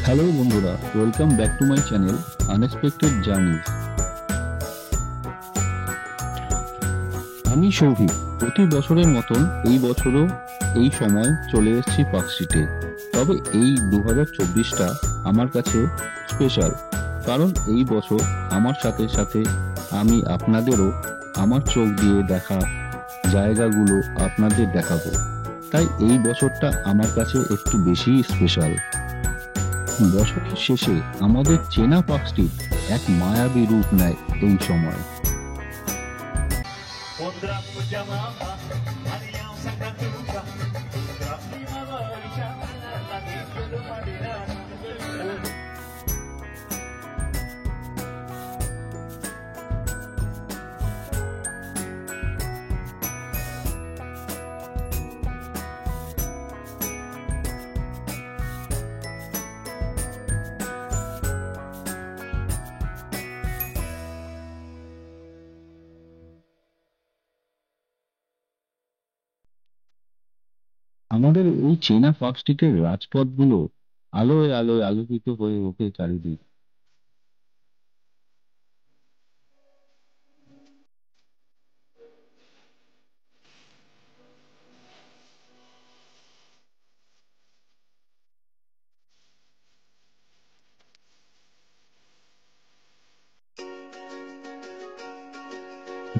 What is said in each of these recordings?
Hello বন্ধুরা, welcome back to my channel unexpected journey. আমি সৌভিক। প্রতি বছরের মতন এই বছরও এই সময় চলে এসেছি পার্কস্ট্রিটে। তবে এই 2024টা আমার কাছে স্পেশাল, কারণ এই বছর আমার সাথে সাথে আমি আপনাদেরও আমার চোখ দিয়ে দেখা জায়গাগুলো আপনাদের দেখাবো। তাই এই বছরটা আমার কাছে একটু বেশি স্পেশাল। বছরের শেষে আমাদের চেনা পার্কস্ট্রিট এক মায়াবী রূপ নেয় এই সময়। আমাদের এই চেনা পার্কস্ট্রিটের রাজপথগুলো আলোয় আলোয় আলোকিত হয়ে ওঠে চারিদিক।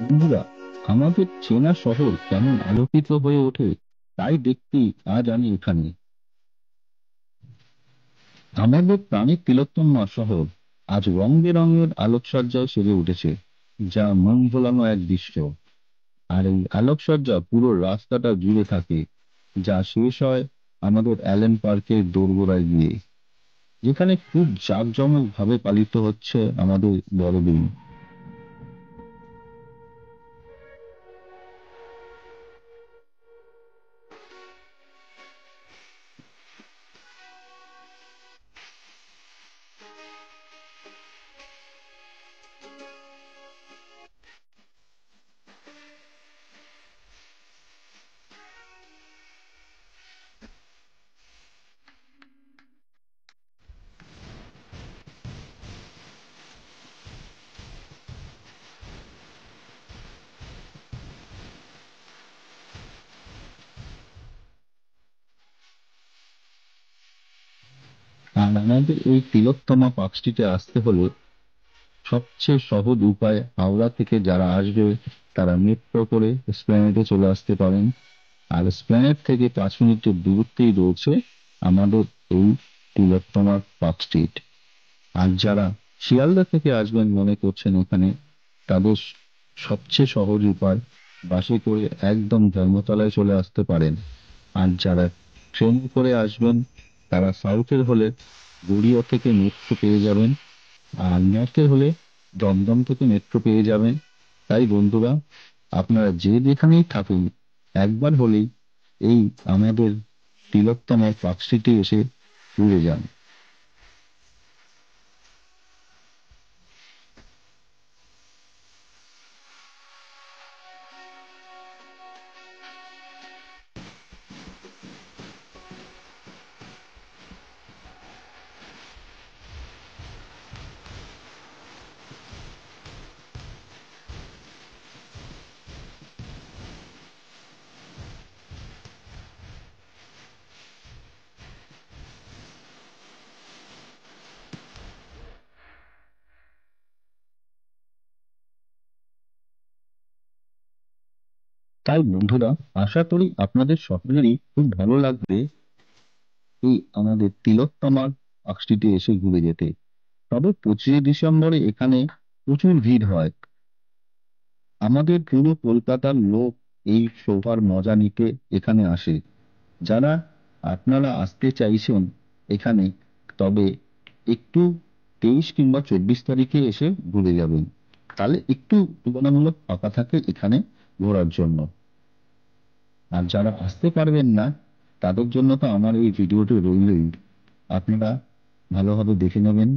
বন্ধুরা, আমাদের চেনা শহর কেমন আলোকিত হয়ে ওঠে তাই দেখতেই আজ আমি এখানে। আমাদের প্রাণের তিলোত্তমা শহর আজ রং বেরঙের আলোকসজ্জায় সেজে উঠেছে, যা মন ভোলানো এক দৃশ্য। আর এই আলোকসজ্জা পুরো রাস্তাটা জুড়ে থাকে, যা শেষ হয় আমাদের অ্যালেন পার্কের দোরগোড়ায় গিয়ে, যেখানে খুব জাঁকজমক ভাবে পালিত হচ্ছে আমাদের বড়দিন। আর আমাদের এই তিলোত্তমা পার্কস্ট্রিটে আসতে হলে সবচেয়ে সহজ উপায়, হাওড়া থেকে যারা আসবে তারা মেট্রো করে এসপ্ল্যানেডে চলে আসতে পারেন। আর এসপ্ল্যানেড থেকে 5 মিনিটের দূরত্বেই রয়েছে আমাদের এই তিলোত্তমা পার্কস্ট্রিট। আর যারা শিয়ালদা থেকে আসবেন মনে করছেন এখানে, তাদের সবচেয়ে সহজ উপায়, বাসে করে একদম ধর্মতলায় চলে আসতে পারেন। আর যারা ট্রেনে করে আসবেন তারা সাউথের হলে গড়িয়া থেকে মেট্রো পেয়ে যাবেন, আর নর্থের হলে দমদম থেকে মেট্রো পেয়ে যাবেন। তাই বন্ধুরা, আপনারা যে যেখানেই থাকুন একবার হলেই এই আমাদের তিলোত্তমার পার্কস্ট্রিটে এসে ঘুরে যান। তাই বন্ধুরা, আশা করি আপনাদের সকলেরই খুব ভালো লাগবে এই আমাদের তিলোত্তমার পার্কস্ট্রিটে এসে ঘুরে যেতে। তবে 25শে ডিসেম্বরে এখানে প্রচুর ভিড় হয়। আমাদের পুরো কলকাতার লোক এই শোভার মজা নিতে এখানে আসে। যারা আপনারা আসতে চাইছেন এখানে, তবে একটু 23 কিংবা 24 তারিখে এসে ঘুরে যাবেন, তাহলে একটু তুলনামূলক ফাঁকা থাকে এখানে ঘোরার জন্য। আর যারা আসতে পারবেন না তাদের জন্য তো আমার এই ভিডিওটি রইলই, আপনারা ভালোভাবে দেখে নেবেন।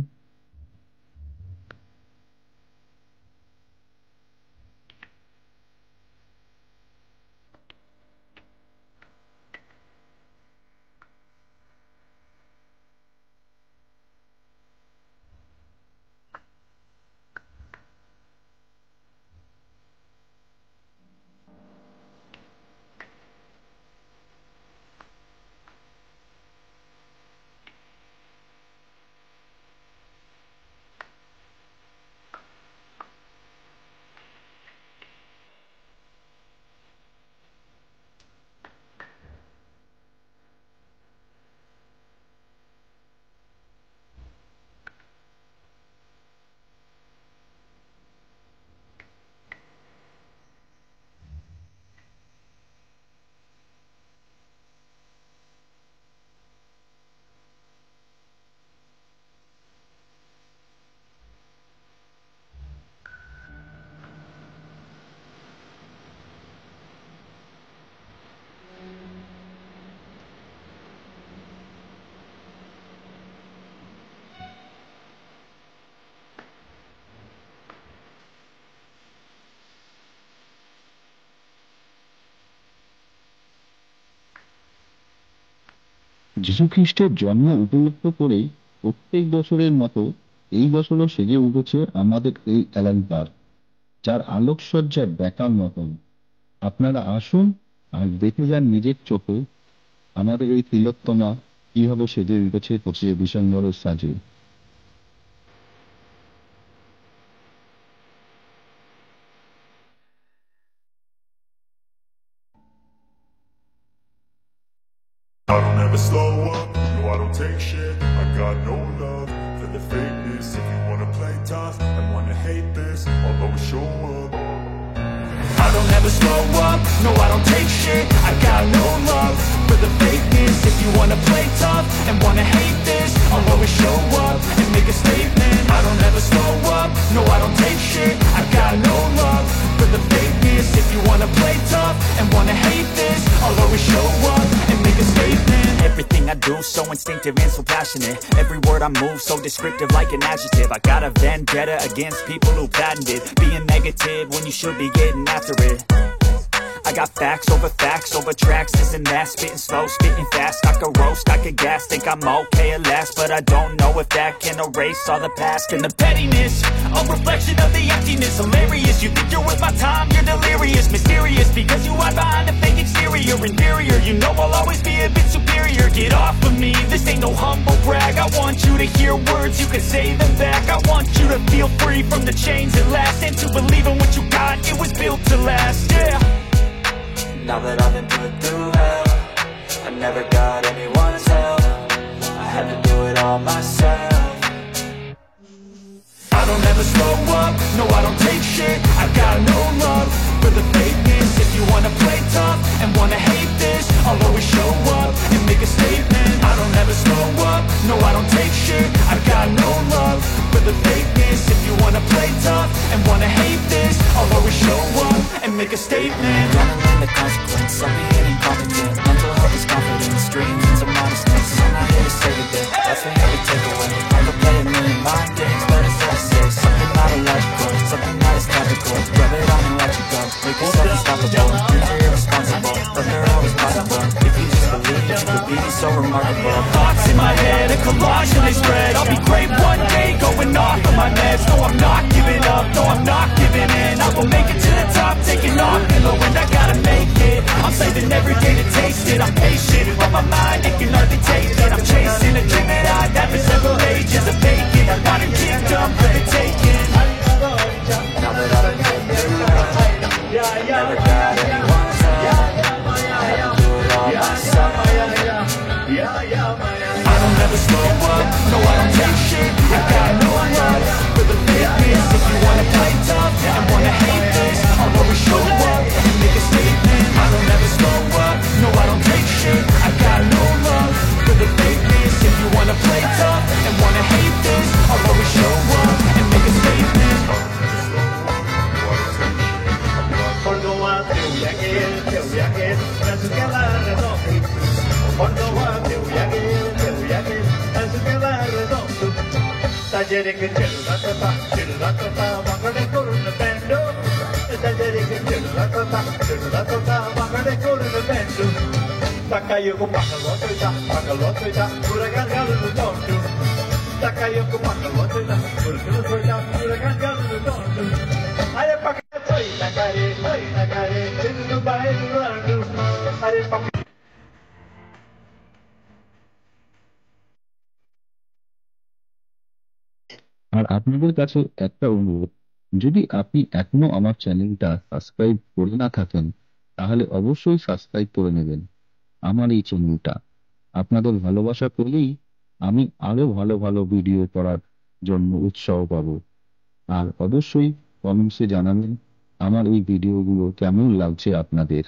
যীশু খ্রিস্টের জন্ম উপলক্ষ করে প্রত্যেক বছরের মতো এই বছরও সেজে উঠেছে আমাদের এই এলাকার, যার আলোকসজ্জায় দেখার মতন। আপনারা আসুন আর দেখে যান নিজের চোখে আমাদের এই তিলোত্তমা কিভাবে সেজে উঠেছে 25শে ডিসেম্বরের সাজে। I don't ever slow up, no I don't take shit. I got no love for the fakeness. If you wanna play tough and wanna hate this, I'll always show up. I don't ever slow up, no I don't take shit. I got no love for the fakeness. If you wanna play tough and wanna hate this, I'll always show up and make a statement. I don't ever slow up, no I don't take shit. I got no love for the fakeness. If you wanna play tough and wanna hate this, I'll always show up and make a statement. Everything I do so instinctive and so passionate. Every word I move so descriptive like an adjective. I got a vendetta against people who patented being negative when you should be getting after it. I got facts over tracks, this and that. Spitting slow, spitting fast. I could roast, I could gas. Think I'm okay at last, but I don't know if that can erase all the past. And the pettiness, a reflection of the emptiness. Hilarious, you think you're worth my time, you're delirious. Mysterious, because you hide behind a fake exterior. Inferior, you know I'll always be a bit superior. Get off of me, this ain't no humble brag. I want you to hear words, you can say them back. I want you to feel free from the chains at last, and to believe in what you got, it was built to last, yeah. Now that I've been put through hell, I never got anyone's help. I had to do it all myself. I don't ever slow up, no I don't take shit. I got no love for the fakeness. If you wanna play tough and wanna hate this, I'll always show up and make a statement. I don't ever slow up, no I don't take shit. I got no love for the fakeness. If you wanna play tough and wanna hate this, I'll always show up and make a statement. Gonna learn the consequence of being incompetent. Mental health is confidence, dreams and some modestness. I'm not here to save a day, that's a heavy takeaway. I could play a million mind games, but it's all safe. Something not illogical, something that is topical. Grab it on and let you go, make yourself unstoppable. Dreams are irresponsible, but they're always possible. If you just believe, you could be so remarkable. Thoughts in my head, a collage and they spread. I'll be great one day, going off of my meds. No, I'm not giving up, no, I'm not giving in. I will make it to the top, taking off in the wind. I gotta make it, I'm saving every day to taste it. I'm patient, but my mind, it can hardly take it. I'm chasing a dream that I've had for several ages of vacant. I'm not a kingdom for the taking. Now that I've been through hell, never got anyone's help. I had to do it all myself. I don't ever slow up, no I don't take shit. I got no love for the fakeness. If you wanna play tough and wanna hate this, I'll always show up and make a statement. I don't ever slow up, no I don't take shit. I got no love for the fakeness. If you wanna play tough and wanna hate this, I'll always show up and make a statement. Tagliere che c'è la tata, magari con un bendo. Tagliere che c'è la tata, magari con un bendo. Takayo ko pakalotoita, uragan galu tonto. Takayo ko pakalotoita, uragan galu tonto. Are pakatoi nakare, chinu bai durandu. Are pak আর আপনাদের কাছে একটা অনুরোধ, যদি আপনি এখনো আমার চ্যানেলটা subscribe করে না থাকেন তাহলে অবশ্যই সাবস্ক্রাইব করে নেবেন আমার এই চ্যানেলটা। আপনাদের ভালোবাসা পেলেই আমি আরো ভালো ভালো ভিডিও করার জন্য উৎসাহ পাবো। আর অবশ্যই কমেন্টসে জানাবেন আমার এই ভিডিওগুলো কেমন লাগছে আপনাদের।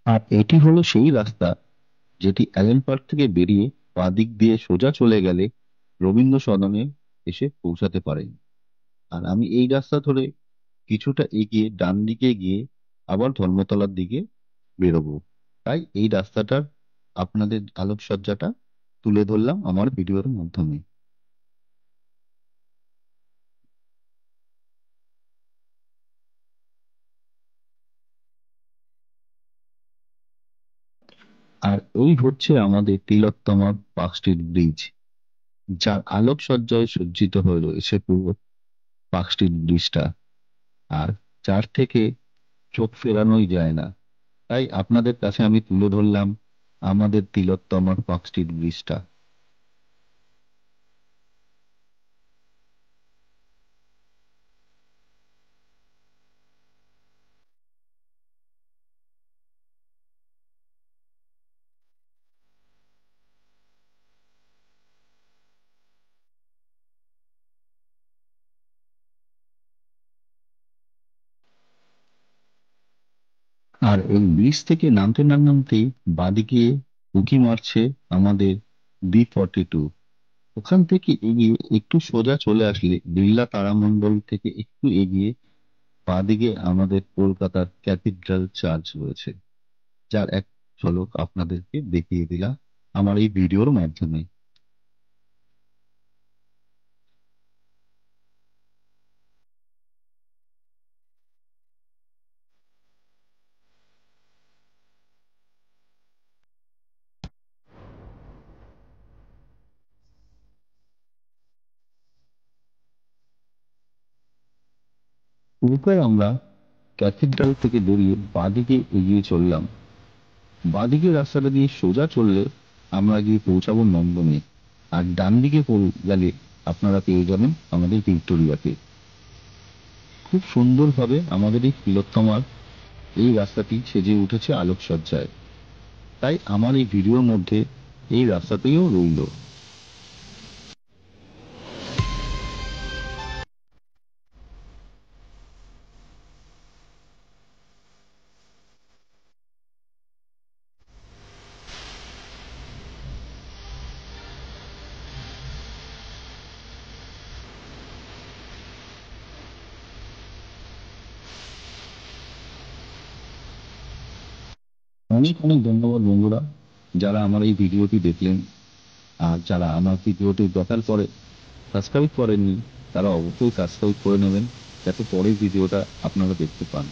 আর এটি হলো সেই রাস্তা যেটি অ্যালেন পার্ক থেকে বেরিয়ে বাঁ দিক দিয়ে সোজা চলে গেলে রবীন্দ্র সদনে এসে পৌঁছাতে পারেন। আর আমি এই রাস্তা ধরে কিছুটা এগিয়ে ডান দিকে গিয়ে আবার ধর্মতলার দিকে বেরোবো। তাই এই রাস্তাটার আপনাদের আলোকসজ্জাটা তুলে ধরলাম আমার ভিডিওর মাধ্যমে। আর ওই হচ্ছে আমাদের তিলোত্তমা পার্ক স্ট্রিট ব্রিজ, যার আলোকসজ্জায় সজ্জিত হয়ে রয়েছে পুরো পার্ক স্ট্রিট ব্রিজটা, আর যার থেকে চোখ ফেরানোই যায় না। তাই আপনাদের কাছে আমি তুলে ধরলাম আমাদের তিলোত্তমার পার্ক স্ট্রিট ব্রিজটা। আর এই ব্রিজ থেকে নামতে না নামতেই বাদিকে উঁকি মারছে আমাদের B42। ওখান থেকে এগিয়ে একটু সোজা চলে আসলে বিড়লা তারামণ্ডল থেকে একটু এগিয়ে বাদিকে আমাদের কলকাতার ক্যাথিড্রাল চার্চ রয়েছে, যার এক ঝলক আপনাদেরকে দেখিয়ে দিলাম আমার এই ভিডিওর মাধ্যমে। এরপর আমরা ক্যাথিড্রাল থেকে বেরিয়ে বাদিকে এগিয়ে চললাম। বাদিকে রাস্তাটা দিয়ে সোজা চললে আমরা গিয়ে পৌঁছাবো নন্দনে, আর ডান দিকে গেলে আপনারা পেয়ে যাবেন আমাদের ভিক্টোরিয়াকে। খুব সুন্দরভাবে আমাদের এই তিলোত্তমার এই রাস্তাটি সেজে উঠেছে আলোকসজ্জায়, তাই আমার এই ভিডিওর মধ্যে এই রাস্তাতেও রইল। অনেক অনেক ধন্যবাদ বন্ধুরা, যারা আমার এই ভিডিওটি দেখলেন। আর যারা আমার ভিডিওটি দেখার পরে সাবস্ক্রাইব করেননি, তারা অবশ্যই সাবস্ক্রাইব করে নেবেন, যাতে পরের ভিডিওটা আপনারা দেখতে পান।